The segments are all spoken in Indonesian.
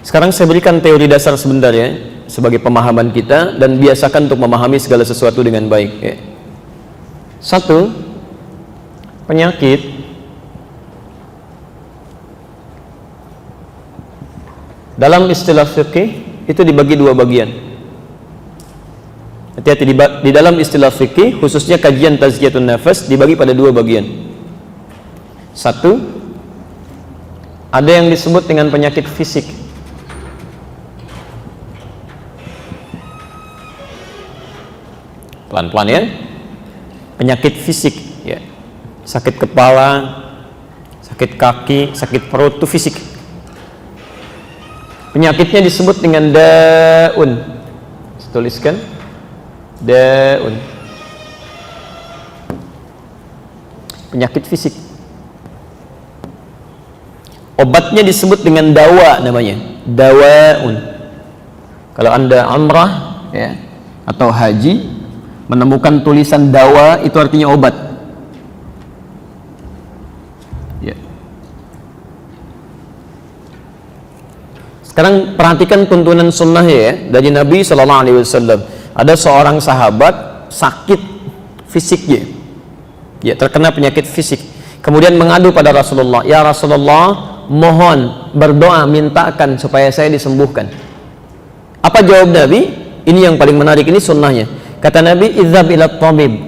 Sekarang saya berikan teori dasar sebentar ya, sebagai pemahaman kita, dan biasakan untuk memahami segala sesuatu dengan baik ya. Satu, penyakit dalam istilah fikih itu dibagi dua bagian. Hati-hati, di dalam istilah fikih khususnya kajian tazkiyatun nafas dibagi pada dua bagian. Satu, ada yang disebut dengan penyakit fisik. Pelan-pelan ya. Penyakit fisik ya. Sakit kepala, sakit kaki, sakit perut itu fisik. Penyakitnya disebut dengan daun. Saya tuliskan daun. Penyakit fisik. Obatnya disebut dengan dawa namanya. Dawaun. Kalau Anda umrah ya atau haji menemukan tulisan dawa, itu artinya obat. Ya. Sekarang perhatikan tuntunan sunnah ya dari Nabi Sallallahu Alaihi Wasallam. Ada seorang sahabat sakit fisiknya, ya terkena penyakit fisik. Kemudian mengadu pada Rasulullah, ya Rasulullah, mohon berdoa mintakan supaya saya disembuhkan. Apa jawab Nabi? Ini yang paling menarik, ini sunnahnya. Kata Nabi, idzhab ila tabib.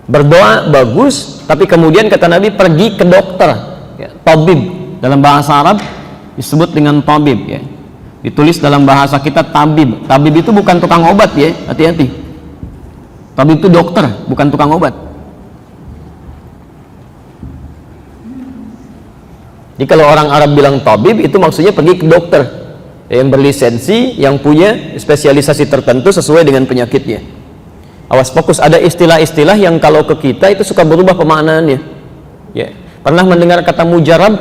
Berdoa bagus, tapi kemudian kata Nabi pergi ke dokter. Ya, tabib dalam bahasa Arab disebut dengan tabib ya. Ditulis dalam bahasa kita tabib. Tabib itu bukan tukang obat ya, hati-hati. Tabib itu dokter, bukan tukang obat. Jadi kalau orang Arab bilang tabib itu maksudnya pergi ke dokter yang berlisensi, yang punya spesialisasi tertentu sesuai dengan penyakitnya. Awas fokus, ada istilah-istilah yang kalau ke kita itu suka berubah pemaknaannya. Ya. Pernah mendengar kata mujarab?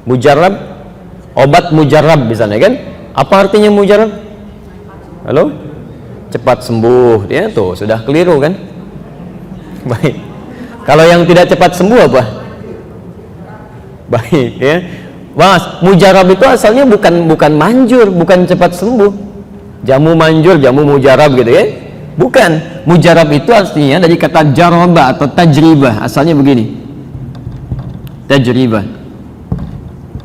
Mujarab, obat mujarab misalnya kan? Apa artinya mujarab? Halo? Cepat sembuh, ya tuh sudah keliru kan? Baik. Kalau yang tidak cepat sembuh apa? Baik ya. Mas, mujarab itu asalnya bukan manjur, bukan cepat sembuh. Jamu manjur, jamu mujarab gitu ya. Bukan. Mujarab itu artinya dari kata jaraba atau tajribah. Asalnya begini. Tajribah.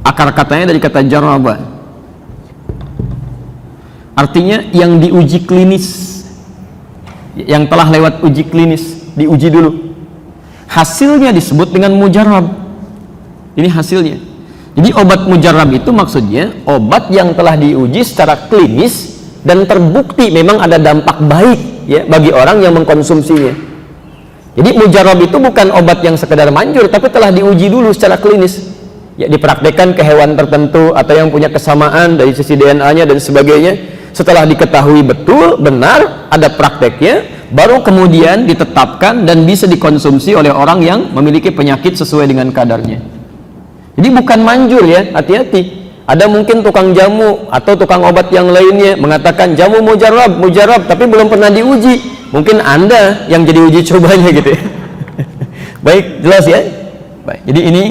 Akar katanya dari kata jaraba. Artinya yang diuji klinis. Yang telah lewat uji klinis, diuji dulu. Hasilnya disebut dengan mujarab. Ini hasilnya. Jadi obat mujarab itu maksudnya obat yang telah diuji secara klinis dan terbukti memang ada dampak baik ya bagi orang yang mengkonsumsinya. Jadi mujarab itu bukan obat yang sekedar manjur, tapi telah diuji dulu secara klinis. Ya, dipraktekkan ke hewan tertentu atau yang punya kesamaan dari sisi DNA-nya dan sebagainya. Setelah diketahui betul, benar, ada prakteknya, baru kemudian ditetapkan dan bisa dikonsumsi oleh orang yang memiliki penyakit sesuai dengan kadarnya. Jadi bukan manjur ya, hati-hati. Ada mungkin tukang jamu atau tukang obat yang lainnya mengatakan jamu mujarab, tapi belum pernah diuji. Mungkin Anda yang jadi uji cobanya gitu ya. Baik, jelas ya? Baik, jadi ini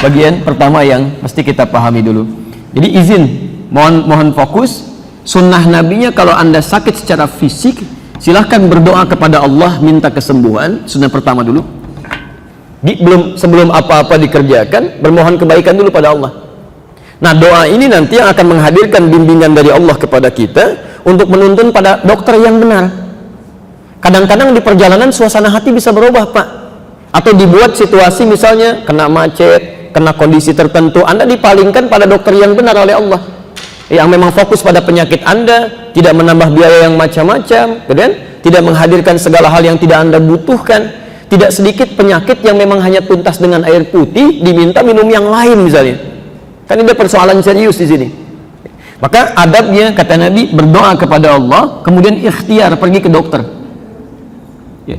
bagian pertama yang mesti kita pahami dulu. Jadi izin, mohon fokus. Sunnah nabinya kalau Anda sakit secara fisik, silahkan berdoa kepada Allah minta kesembuhan. Sunnah pertama dulu. Sebelum apa-apa dikerjakan, bermohon kebaikan dulu pada Allah. Nah, doa ini nanti yang akan menghadirkan bimbingan dari Allah kepada kita untuk menuntun pada dokter yang benar. Kadang-kadang di perjalanan suasana hati bisa berubah, Pak. Atau dibuat situasi misalnya kena macet, kena kondisi tertentu, Anda dipalingkan pada dokter yang benar oleh Allah. Yang memang fokus pada penyakit Anda, tidak menambah biaya yang macam-macam, kan? Tidak menghadirkan segala hal yang tidak Anda butuhkan. Tidak sedikit penyakit yang memang hanya tuntas dengan air putih, diminta minum yang lain misalnya. Kan ini persoalan serius di sini. Maka adabnya kata Nabi berdoa kepada Allah, kemudian ikhtiar pergi ke dokter. Ya.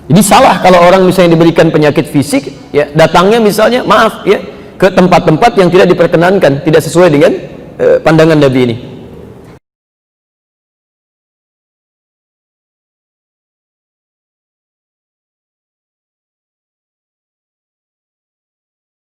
Jadi salah kalau orang misalnya diberikan penyakit fisik, ya datangnya misalnya maaf ya ke tempat-tempat yang tidak diperkenankan, tidak sesuai dengan pandangan Nabi ini.